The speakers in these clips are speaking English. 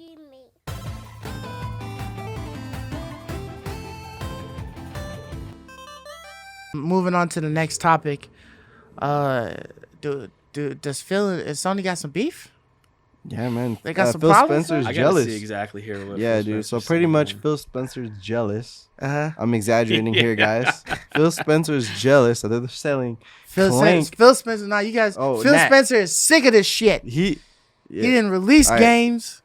me. Moving on to the next topic. Does Sony got some beef? Yeah, man. They got some Phil problems. Spencer's I gotta jealous. see exactly here. What Yeah, Phil dude. So Spencer's pretty saying, much man. Phil Spencer's jealous. Uh-huh. I'm exaggerating here, guys. Phil Spencer's jealous that they're selling Phil Spencer. Nah, you guys. Oh, Phil Nat. Spencer is sick of this shit. He Yeah. didn't release All right. games.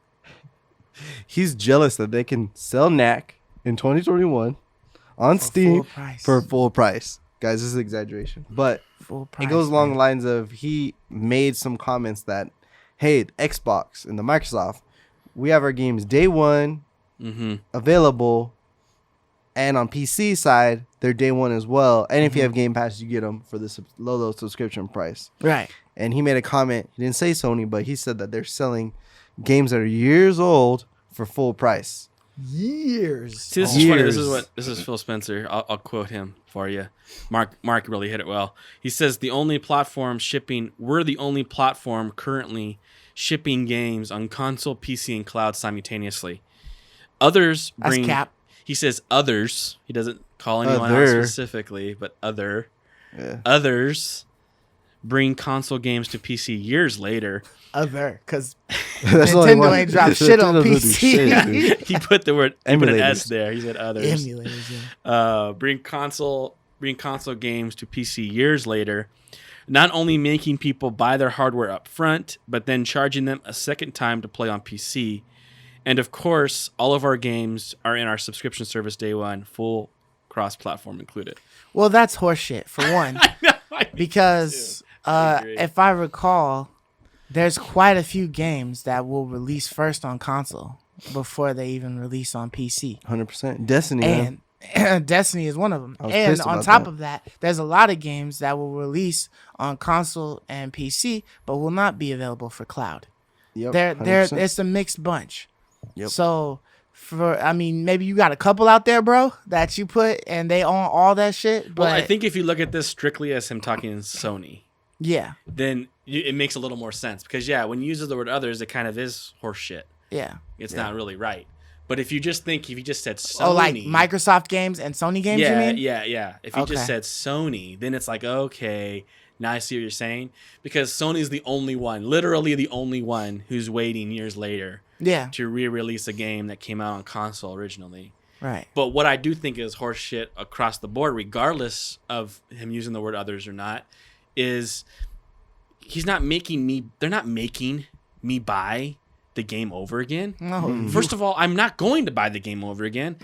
He's jealous that they can sell Knack in 2021 on Steam full price. for full price. Guys, this is exaggeration. But Full price. it goes along man. the lines of he made some comments that, hey, the Xbox and the Microsoft, we have our games day one available, and on PC side, they're day one as well. And if you have Game Pass, you get them for this low subscription price. Right. And he made a comment. He didn't say Sony, but he said that they're selling games that are years old for full price. Years. See, this is funny. Years. This is Phil Spencer. I'll quote him for you. Mark really hit it well. He says we're the only platform currently shipping games on console, PC, and cloud simultaneously. Others bring. That's cap. He says others. He doesn't call anyone out Other. specifically, but other. Yeah. Others bring console games to PC years later. Because That's the only Nintendo one. ain't dropped shit on Nintendo don't do PC. shit, dude. He put an S Emulators. there. He said others. Emulators. Yeah. Bring console games to PC years later, not only making people buy their hardware up front, but then charging them a second time to play on PC. And of course, all of our games are in our subscription service day one, full cross-platform included. Well, that's horseshit for one. Because I agree. if I recall, there's quite a few games that will release first on console before they even release on PC. 100%. Destiny, man. And Destiny is one of them. I was And pissed on about top that. of that, there's a lot of games that will release on console and PC, but will not be available for cloud. Yep, They're 100%. it's a mixed bunch. Yep. So maybe you got a couple out there, bro, that you put and they own all that shit. But Well, I think if you look at this strictly as him talking in Sony, yeah, then it makes a little more sense. Because, yeah, when you use the word others, it kind of is horseshit. yeah. It's not really right. But if you just said Sony. Oh, like Microsoft games and Sony games, you mean? Yeah. If you Okay. just said Sony, then it's like, okay, now I see what you're saying. Because Sony's the only one, literally the only one, who's waiting years later Yeah, to re-release a game that came out on console originally. right. But what I do think is horseshit across the board, regardless of him using the word others or not, is they're not making me buy the game over again. No, First of all, I'm not going to buy the game over again.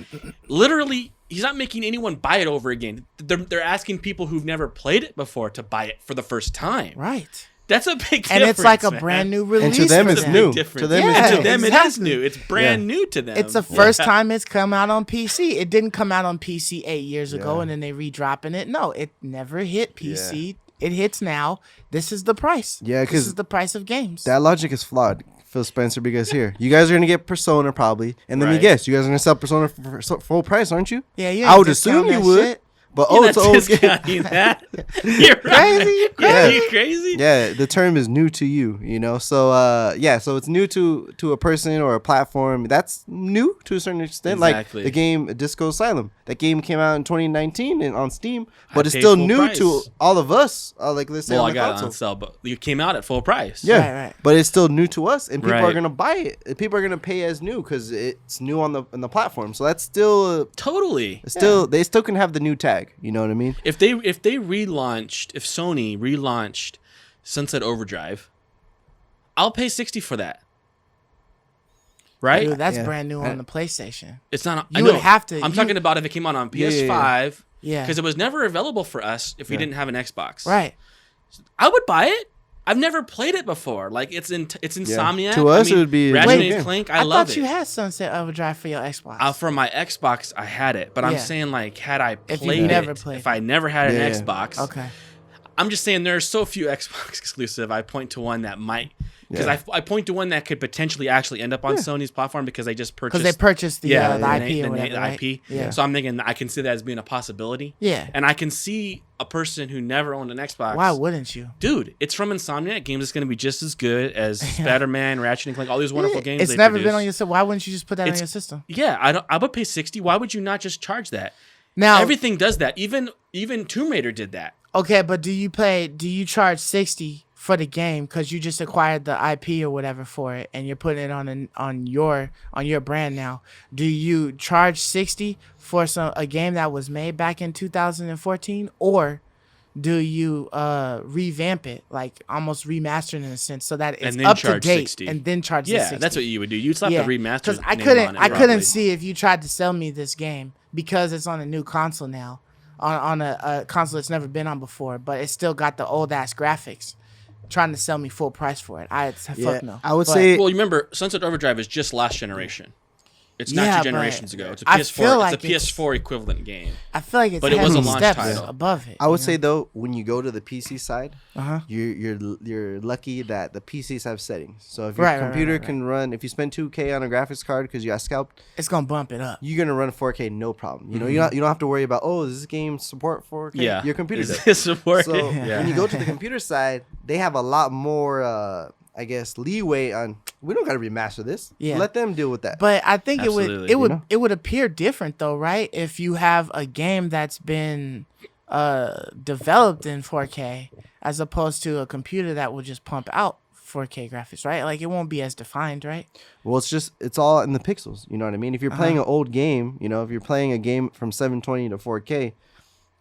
Literally, he's not making anyone buy it over again. They're asking people who've never played it before to buy it for the first time. right. That's a big difference. And it's like a man. brand new release. And to them, for it's It's a new. big difference. To them, Yeah, to them it is exactly. new. It's brand new to them. It's the first time it's come out on PC. It didn't come out on PC 8 years ago, Yeah. and then they redropping it. No, it never hit PC. It hits now. This is the price. Yeah, this 'cause is the price of games. That logic is flawed, Phil Spencer, because here, you guys are going to get Persona probably. And then you Right. guess, you guys are going to sell Persona for full price, aren't you? yeah, you I ain't would assume discounting you that would. shit. But You're it's not old. discounting that. You're right. Crazy, you Yeah, crazy. you crazy? Yeah, the term is new to you, So so it's new to a person or a platform. That's new to a certain extent. Exactly. Like the game Disco Asylum. That game came out in 2019 and on Steam, but it's paid still full new price. to all of us. Like let's say Well, on I the got it console. on sale, but it came out at full price. Yeah, Right. but it's still new to us, and people are Right. gonna buy it. People are gonna pay as new because it's new on the platform. So that's still Totally. they still can have the new tag. You know what I mean? If Sony relaunched Sunset Overdrive, I'll pay $60 for that. Right? Dude, that's Yeah. brand new on the PlayStation. It's not. You would have to- I'm talking about if it came out on Yeah, yeah, yeah. PS5. Yeah. Because it was never available for us if we didn't have an Xbox. Right. I would buy it. I've never played it before. Like it's Insomniac. To us, it would be a Ratchet new and game. Clank. I I love thought it. you had Sunset Overdrive for your Xbox. For my Xbox, I had it, but I'm Yeah. saying like, had I If you played never it, played if I never had Yeah, an yeah. Xbox, okay. I'm just saying there are so few Xbox exclusive. I point to one that might, because Yeah. I point to one that could potentially actually end up on Sony's platform because they just purchased. Because they purchased the IP the or whatever, right? IP. Yeah. So I'm thinking I can see that as being a possibility. Yeah. And I can see a person who never owned an Xbox. Why wouldn't you? Dude, it's from Insomniac Games. It's going to be just as good as Spider-Man, Ratchet and Clank, all these wonderful games. It's never been on your system. Why wouldn't you just put that on your system? Yeah, I would pay $60. Why would you not just charge that? Now Everything does that. Even Tomb Raider did that. okay, but do you charge 60 for the game because you just acquired the IP or whatever for it and you're putting it on your brand now? Do you charge 60 for a game that was made back in 2014, or do you revamp it, like almost remaster it in a sense so that it's then up to charge date 60. and then charge the Yeah, 60? that's what you would do. You'd slap the remaster. Because I name couldn't on it, I couldn't probably. see if you tried to sell me this game because it's on a new console now, on a console it's never been on before, but it still got the old ass graphics. Trying to sell me full price for it. Fuck no. I would But- say Well, you remember, Sunset Overdrive is just last generation. It's not Yeah, two generations but ago. It's a I PS4. feel like It's a PS4 equivalent game. I feel like it's But it was heavy a launch steps title. above it. I would say though, when you go to the PC side, Uh-huh. you're lucky that the PCs have settings. So if your Right, right, computer right. can run, if you spend 2K on a graphics card because you got scalped, It's gonna bump it up. you're gonna run 4K no problem. You know, Mm-hmm. you don't have to worry about does this game support 4K? Yeah. Your computer Is does. this support? So Yeah. when you go to the computer side, they have a lot more, I guess, leeway on. We don't got to remaster this. Yeah. Let them deal with that. But I think Absolutely. it would You know? it would appear different though, right? If you have a game that's been developed in 4K as opposed to a computer that will just pump out 4K graphics, right? Like it won't be as defined, right? Well, it's all in the pixels. You know what I mean? If you're playing an old game, if you're playing a game from 720 to 4K,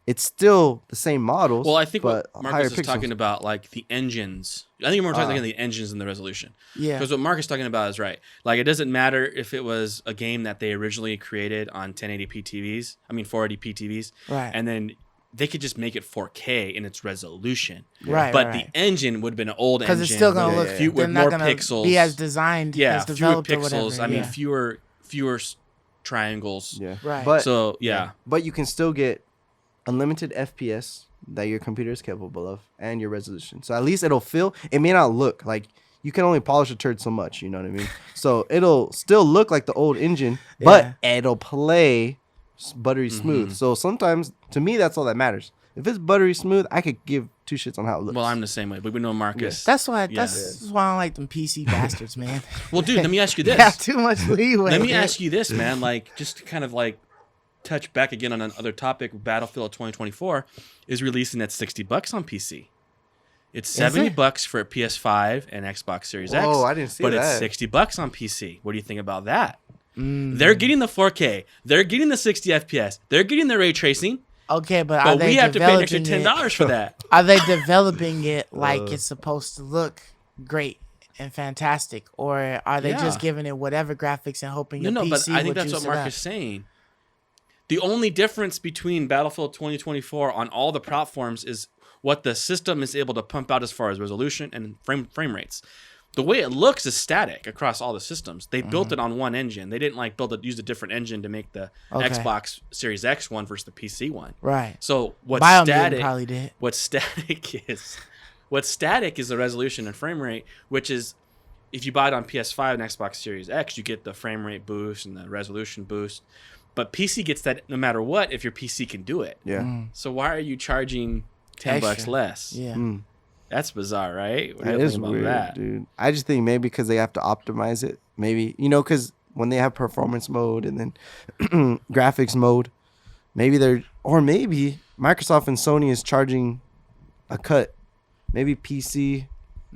it's still the same models. Well, I think what but Marcus higher is pixels. talking about, like the engines. I think we're talking about the engines and the resolution. Yeah. Because what Marcus is talking about is right. Like, it doesn't matter if it was a game that they originally created on 1080p TVs. I mean, 480p TVs. Right. And then they could just make it 4K in its resolution. Right. But right. the engine would have been an old engine. Because it's still gonna with look few- they're with not more gonna pixels. be as designed, yeah, as fewer developed or pixels. whatever. I mean, yeah. fewer triangles. Yeah. Right. But So yeah. but you can still get unlimited FPS that your computer is capable of and your resolution. So at least it'll feel. It may not look like you can only polish a turd so much. You know what I mean? So it'll still look like the old engine, but it'll play buttery smooth. So sometimes, to me, that's all that matters. If it's buttery smooth, I could give two shits on how it looks. Well, I'm the same way, but we know Marcus. That's why Yeah. that's why I don't like them PC bastards, man. Well, dude, let me ask you They have this. too much leeway. Let me ask you this, man. Like, just to kind of like touch back again on another topic. Battlefield 2024 is releasing at $60 on PC. It's $70 for a PS5 and Xbox Series X. Whoa, I didn't see but that. it's $60 on PC. What do you think about that? They're getting the 4K. They're getting the 60 FPS. They're getting the ray tracing. Okay, but are But they we have to pay an extra developing $10 for that. Are they developing it like it's supposed to look great and fantastic, or are they just Yeah. giving it whatever graphics and hoping your No, PC but I think would that's juice what it Mark up? is saying. The only difference between Battlefield 2024 on all the platforms is what the system is able to pump out as far as resolution and frame rates. The way it looks is static across all the systems. They built it on one engine. They didn't like use a different engine to make the Okay. Xbox Series X one versus the PC one. Right. So what's Biomutant static? probably did. What's static is the resolution and frame rate, which is if you buy it on PS5 and Xbox Series X, you get the frame rate boost and the resolution boost. But PC gets that no matter what if your PC can do it. Yeah. So why are you charging $10 Extra. less? Yeah. That's bizarre, right? What do That you is think about weird, that? dude. I just think maybe because they have to optimize it. Maybe, because when they have performance mode and then graphics mode, maybe maybe Microsoft and Sony is charging a cut. Maybe PC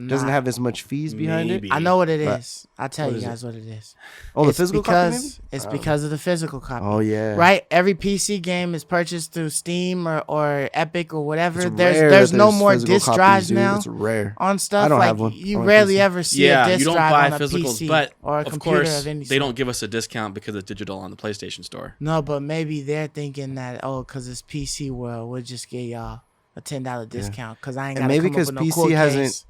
doesn't have as much fees behind Maybe. I know what it But is. I'll tell what you is it? guys what it is. Oh, the It's physical copy, maybe? because it's because of the physical copy. Oh, yeah. Right? Every PC game is purchased through Steam or Epic or whatever. It's There's rare there's that no there's more physical disc copies, drives dude. now It's rare. on stuff. I don't like have one. you on rarely PC. ever see a Yeah, disc you don't drive buy on a physicals, PC but or a of computer course of any they sort. don't give us a discount because it's digital on the PlayStation Store. No, but maybe they're thinking that because it's PC world, we'll just get y'all a $10 discount because I ain't got And maybe because because PC cool hasn't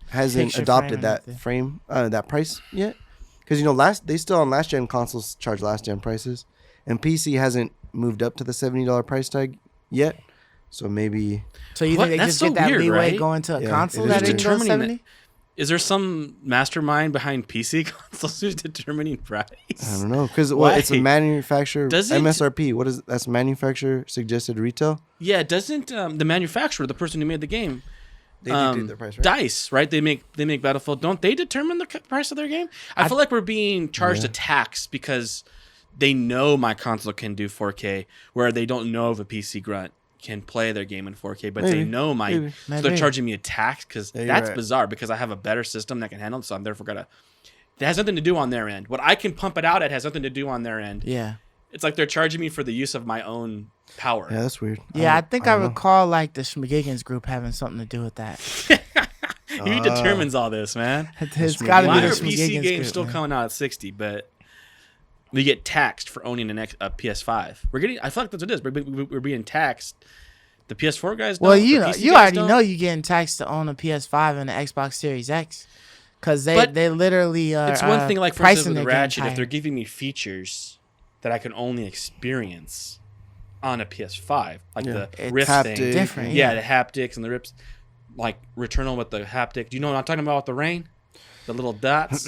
picture adopted frame or that price yet. Because they still on last gen consoles charge last gen prices, and PC hasn't moved up to the $70 price tag yet. So maybe. So you What? think they That's just so get that weird, leeway right? going to a Yeah, console it that is didn't go determining that- 70? Is there some mastermind behind PC consoles who's determining price? I don't know, because Why? it's a manufacturer Does it- MSRP. What is that's manufacturer suggested retail? Yeah, doesn't the manufacturer, the person who made the game, They dictate the price, right? Dice, right? They make Battlefield. Don't they determine the price of their game? I feel like we're being charged a tax because they know my console can do 4K, where they don't know if a PC grunt can play their game in 4K, but they Maybe. know Maybe. so they're charging me a tax because Yeah, you're that's right. bizarre because I have a better system that can handle it, so I'm therefore gonna. It has nothing to do on their end. What I can pump it out at has nothing to do on their end. Yeah. It's like they're charging me for the use of my own power. Yeah, that's weird. Yeah, I think I don't know. recall like the Schmigiggins group having something to do with that. Who determines all this, man? It's got to Why be are the PC Schmigiggins games group, still man. coming out at 60, but we get taxed for owning a PS5? I feel like that's what it is. We're being taxed. The PS4 guys don't. Well, the you know, PC you guys already don't. know you're getting taxed to own a PS5 and an Xbox Series X, because But they literally are. It's one thing, like for pricing instance with their Ratchet, game if they're higher. giving me features that I can only experience on a PS5, like the It's Rift haptic. thing, different. yeah, the haptics and the rips, like Returnal with the haptic. Do you know what I'm talking about with the rain? The little dots.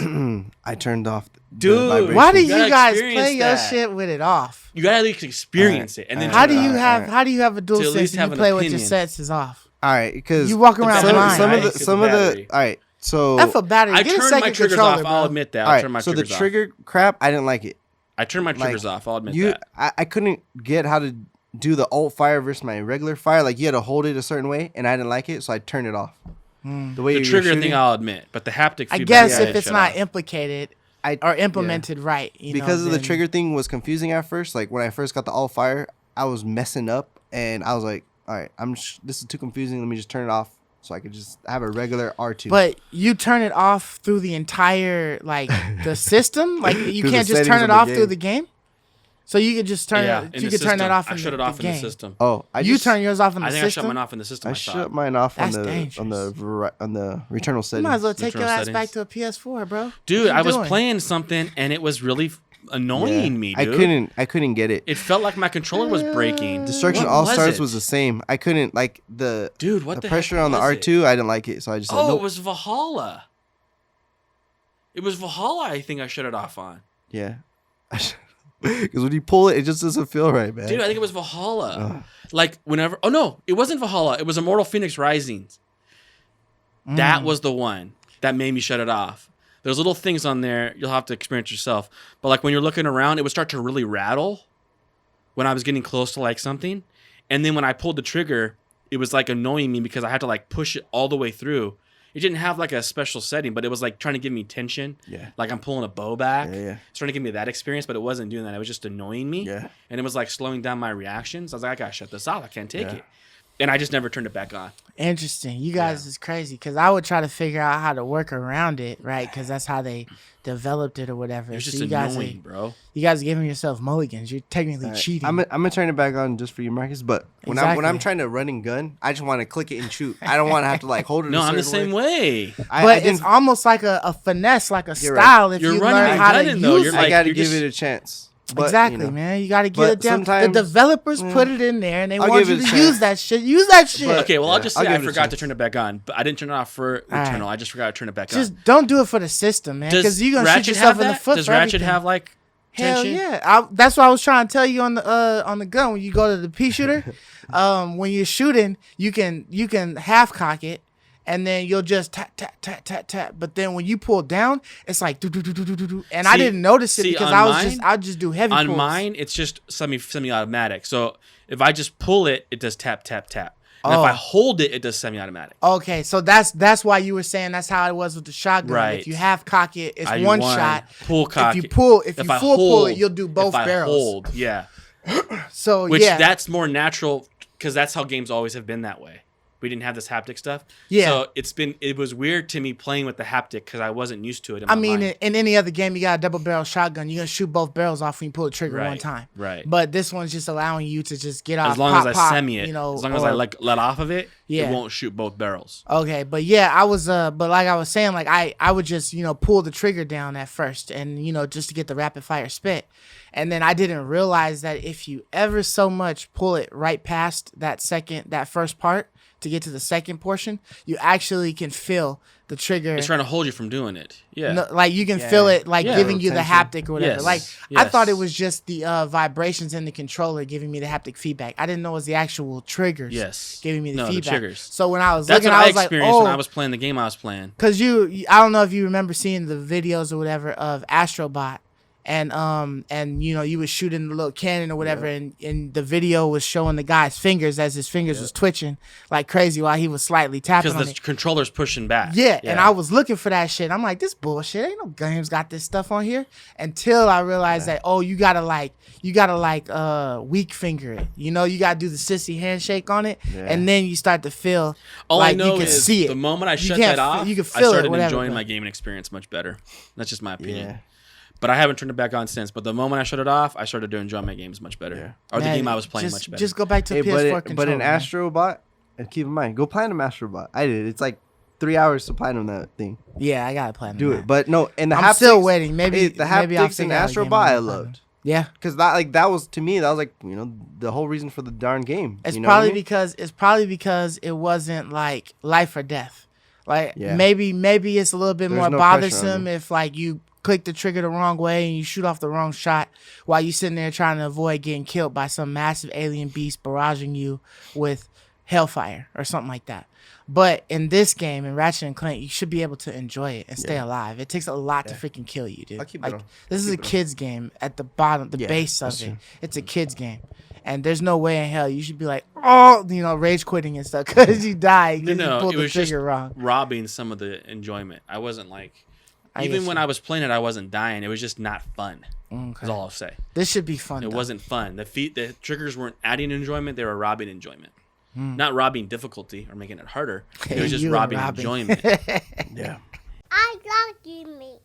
I turned off. Dude, Why do You you gotta guys experience play your that. shit with it off? You gotta at least experience it, and then Alright. How turn do it you on. have alright. how do you have a dual To at least sense and have you an play with your opinion. sets is off? All right, because You walk around battery, blind, some right? of It's the the some of the battery. all right. So F a battery. I Get a turned second my triggers controller, off. bro. I'll admit that. all I'll right, turn my so the triggers off. trigger crap, I didn't like it. I turned my triggers Like, off. I'll admit that. I couldn't get how to do the alt fire versus my regular fire. Like you had to hold it a certain way, and I didn't like it, so I turned it off. The way The you're trigger shooting, thing, I'll admit, but the haptic. I feedback, guess I if didn't it's shut not off. implicated I or implemented right, you because know, of the then- trigger thing was confusing at first. Like when I first got the alt fire, I was messing up, and I was like, all right, this is too confusing. Let me just turn it off so I could just have a regular R2. But you turn it off through the entire like the system. Like you Through can't the just turn settings it of the off through game. the game. So you could just turn Yeah, it. in You the could turn that system. off. I In shut the, it off the in the game. system. oh, You turn yours off in the I think I shut system. mine off in the system. I I shut thought. mine off That's on the dangerous. returnal You setting. might as well take Retro your ass settings. back to a PS4, bro. Dude, What I you was doing? playing something and it was really annoying me, dude. I couldn't get it. It felt like my controller was breaking. Destruction What All was Stars it? was the same. I couldn't like the Dude, what the pressure heck on the was R2. it? I didn't like it, so I just said Oh, nope. it was Valhalla. It was Valhalla. I think I shut it off on. Yeah, because when you pull it, it just doesn't feel right, man. Dude, I think it was Valhalla. Like whenever. Oh no, it wasn't Valhalla. It was Immortal Phoenix Rising. That was the one that made me shut it off. There's little things on there you'll have to experience yourself. But like when you're looking around, it would start to really rattle when I was getting close to like something. And then when I pulled the trigger, it was like annoying me because I had to like push it all the way through. It didn't have like a special setting, but it was like trying to give me tension. Yeah. Like I'm pulling a bow back. Yeah. It's trying to give me that experience, but it wasn't doing that. It was just annoying me. Yeah. And it was like slowing down my reactions. I was like, I gotta shut this off. I can't take Yeah. it. And I just never turned it back on. Interesting. You guys is crazy because I would try to figure out how to work around it, right? Because that's how they developed it or whatever. It was So just you guys, annoying, bro. you guys are giving yourself mulligans. You're technically cheating. I'm gonna turn it back on just for you, Marcus. But when I'm Exactly. trying to run and gun, I just want to click it and shoot. I don't want to have to like hold it. No, a I'm the certain same way. I but didn't- it's almost like a finesse, like a You're right. style. If You're you running learn and how to gunning, though. use You're it. I like, got to you're give just- it a chance. But, Exactly, you know, man. You got to get but it down. The sometimes- developers put it in there, and they I'll want give you it a to chance. use that shit. Use that shit. But- Okay, well, I'll Yeah, just I'll say I give it a forgot to chance. turn it back on, but I didn't turn it off for right. Returnal. I just forgot to turn it back Just on. don't do it for the system, man, because you're gonna shoot yourself in the foot. Does for Ratchet everything. have like Hell tension? yeah! That's what I was trying to tell you on the gun. When you go to the pea shooter, when you're shooting, you can half cock it, and then you'll just tap tap tap tap tap. But then when you pull down, it's like do do do do do do do. And I See- didn't notice it see, because on I just do heavy On pulls. mine, it's just semi-automatic. So if I just pull it, it does tap tap tap. And if I Oh. hold it, it does semi-automatic. Okay, so that's why you were saying that's how it was with the shotgun. Right. If you half cock it, it's I do one shot. Pull cock. If you pull, if you I full pull hold- it, you'll do both if I barrels. Hold, yeah. So Which yeah, that's more natural because that's how games always have been that way. We didn't have this haptic stuff. Yeah. So it was weird to me playing with the haptic because I wasn't used to it. In I my mean, mind. in any other game, you got a double barrel shotgun. You're gonna shoot both barrels off when you pull the trigger one Right, time. right. But this one's just allowing you to just get off. As long pop, as I pop, semi it, you know, as long as I let off of it, Yeah. it won't shoot both barrels. Okay, but yeah, I was but like I was saying, like I would just, you know, pull the trigger down at first and, you know, just to get the rapid fire spit. And then I didn't realize that if you ever so much pull it right past that first part to get to the second portion, you actually can feel the trigger. It's trying to hold you from doing it. Yeah. No, like you can feel it, like Yeah. giving you the Tension. haptic or whatever. Yes. Like I Yes. thought it was just the vibrations in the controller giving me the haptic feedback. I didn't know it was the actual triggers. Yes. Giving me the No, the feedback. triggers. So when I was That's looking, what I I was like, experienced oh, when I was playing the game I was playing. cause I don't know if you remember seeing the videos or whatever of Astrobot, and you know you was shooting the little cannon or whatever, and the video was showing the guy's fingers as his fingers was twitching like crazy while he was slightly tapping Because on the it. controller's pushing back. Yeah, and I was looking for that shit. I'm like, this bullshit. Ain't no games got this stuff on here. Until I realized that, oh, you gotta weak finger it. You know, you gotta do the sissy handshake on it, and then you start to feel All like I know you can is see it. the moment I You shut can't that fe- off, you can I feel it, started whatever, enjoying but- my gaming experience much better. That's just my opinion. Yeah. But I haven't turned it back on since. But the moment I shut it off, I started to enjoy my games much better. Or the Man, game I was playing just, much better. Just go back to Hey, PS4 but controller. in man. Astrobot, and keep in mind, go platinum Astrobot. I did. It's like 3 hours to platinum that thing. Yeah, I gotta play them. Do now. it. But no, and the I'm haptics, still waiting. Maybe hey, the maybe I'll haptics in figure out a game Astrobot I I'm gonna play loved. them. Yeah, Because that was to me, that was like, you know, the whole reason for the darn game. it's you know what I probably mean? because it wasn't like life or death. Like Yeah. maybe it's a little bit There's more no pressure on bothersome you. if like you click the trigger the wrong way and you shoot off the wrong shot while you sitting there trying to avoid getting killed by some massive alien beast barraging you with hellfire or something like that. But in this game, in Ratchet and Clank, you should be able to enjoy it and stay alive. It takes a lot to freaking kill you, dude. I'll keep it Like on. this is a kid's game at the bottom, the Yeah, base of that's it. true. It's a kid's game. And there's no way in hell you should be like, oh, you know, rage quitting and stuff because you die because you No, pulled it the was just trigger wrong. robbing some of the enjoyment. I wasn't like, I even guess when so. I was playing it, I wasn't dying. It was just not fun. Okay. That's all I'll say. This should be fun. It though. wasn't fun. The triggers weren't adding enjoyment; they were robbing enjoyment. Not robbing difficulty or making it harder. It was just You were robbing robbing. enjoyment. Yeah. I love you, me.